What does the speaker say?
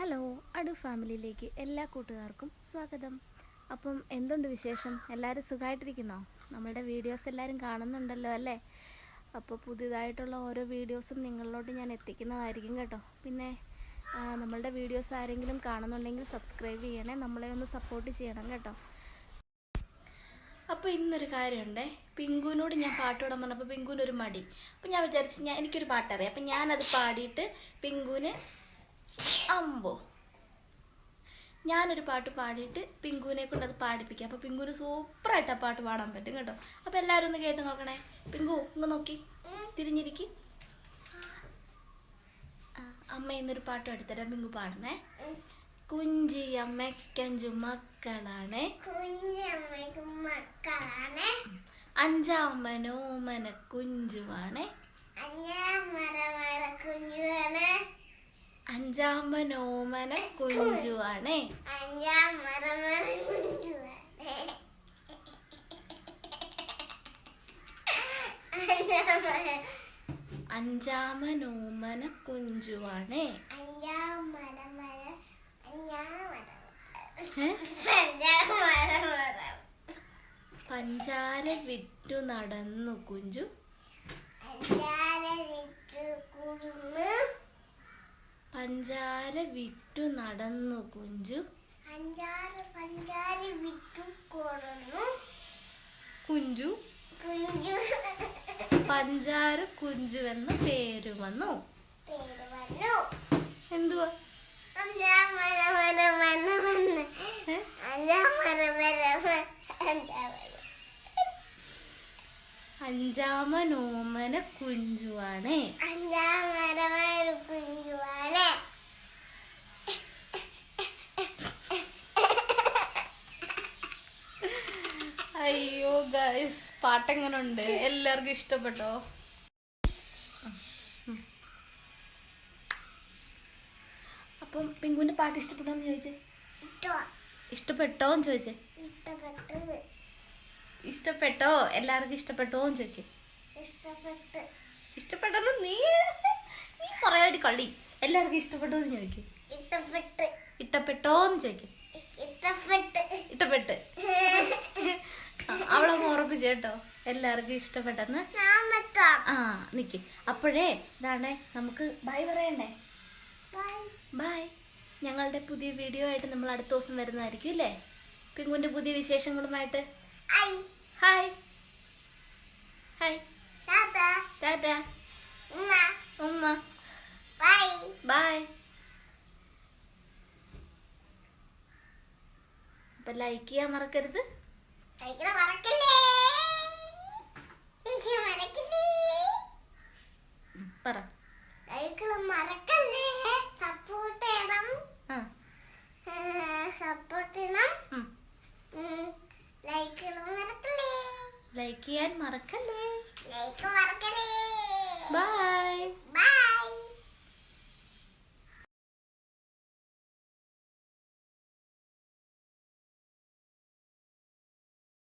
Hello, അടു ഫാമിലിയിലേക്ക് എല്ലാ കൂട്ടുകാർക്കും സ്വാഗതം. അപ്പം എന്തുണ്ട് വിശേഷം? എല്ലാവരും സുഖമായിട്ടിരിക്കുന്നോ? നമ്മളുടെ വീഡിയോസ് എല്ലാവരും കാണുന്നുണ്ടല്ലോ അല്ലേ? അപ്പോൾ പുതിയതായിട്ടുള്ള ഓരോ വീഡിയോസും നിങ്ങളിലോട്ട് ഞാൻ എത്തിക്കുന്നതായിരിക്കും കേട്ടോ. പിന്നെ നമ്മളുടെ വീഡിയോസ് ആരെങ്കിലും കാണുന്നുണ്ടെങ്കിൽ സബ്സ്ക്രൈബ് ചെയ്യണേ, നമ്മളെ ഒന്ന് സപ്പോർട്ട് ചെയ്യണം കേട്ടോ. അപ്പോൾ ഇന്നൊരു കാര്യമുണ്ടേ, പിങ്കുവിനോട് ഞാൻ പാട്ട് പാടാൻ പറഞ്ഞപ്പോൾ പിങ്കുവിനൊരു മടി. അപ്പോൾ ഞാൻ വിചാരിച്ചു എനിക്കൊരു പാട്ടറിയാം, അപ്പം ഞാനത് പാടിയിട്ട് പിങ്കുവിന് ഞാനൊരു പാട്ട് പാടിയിട്ട് പിങ്കുവിനെ കൊണ്ട് അത് പാടിപ്പിക്കാം. അപ്പോൾ പിങ്കുവിന് സൂപ്പറായിട്ട് ആ പാട്ട് പാടാൻ പറ്റും കേട്ടോ. അപ്പോൾ എല്ലാവരും ഒന്ന് കേട്ട് നോക്കണേ. പിങ്കു ഇങ്ങ് നോക്കി, തിരിഞ്ഞിരിക്കി. അമ്മ ഇന്നൊരു പാട്ട് പാടിത്തരാം, പിങ്കു പാടണേ. കുഞ്ചി അമ്മയ്ക്കഞ്ചു മക്കളാണ്, അഞ്ചാമനോമന കുഞ്ചുവാണ്, അഞ്ചാമനോമന കുഞ്ചുവാണ്, അഞ്ചാമനോമന കുഞ്ചുവാണ്, പഞ്ചാര വിറ്റു നടന്നു കുഞ്ചു, പഞ്ചാര വിറ്റു നടന്നു കുഞ്ചു, കുഞ്ചു പഞ്ചാര കുഞ്ചു എന്ന പേര് വന്നു. എന്തുവാ? അഞ്ചാമനോമന കുഞ്ചുവാണ്, അയ്യോ ഗൈസ്, പാട്ടെങ്ങനുണ്ട്? എല്ലാവർക്കും ഇഷ്ടപ്പെട്ടോ? അപ്പം പിങ്കുവിന്റെ പാട്ട് ഇഷ്ടപ്പെട്ടോന്ന് ചോദിച്ചേ. ഇഷ്ടപ്പെട്ടോന്ന് ചോദിച്ചേ. ഇഷ്ടപ്പെട്ടോ? എല്ലാവർക്കും ഇഷ്ടപ്പെട്ടോന്ന് ചോദിക്കേ. ഇഷ്ടപ്പെട്ടത് നീ പറയാടി കളി. എല്ലാവർക്കും ഇഷ്ടപ്പെട്ടോന്ന് ചോദിക്കേ. ഇഷ്ടപ്പെട്ടോന്ന് ചോദിക്കേ. ഇഷ്ടപ്പെട്ട് അവളൊന്ന് ഉറപ്പിച്ചു കേട്ടോ, എല്ലാവർക്കും ഇഷ്ടപ്പെട്ടെന്ന്. നിക്ക്. അപ്പോഴേ ഇതാണേ, നമുക്ക് ബൈ പറയണ്ടേ? ബൈ. ഞങ്ങളുടെ പുതിയ വീഡിയോ ആയിട്ട് നമ്മൾ അടുത്ത ദിവസം വരുന്നതായിരിക്കും അല്ലേ? പിങ്കുവിന്റെ പുതിയ വിശേഷങ്ങളുമായിട്ട്. ഹായ് ഹായ് ടാറ്റ ഉമ്മ ബൈ. അപ്പൊ ലൈക്ക് ചെയ്യാൻ മറക്കരുത്. പറ. ലൈക്ക് ചെയ്യാൻ മറക്കല്ലേ. ബൈ.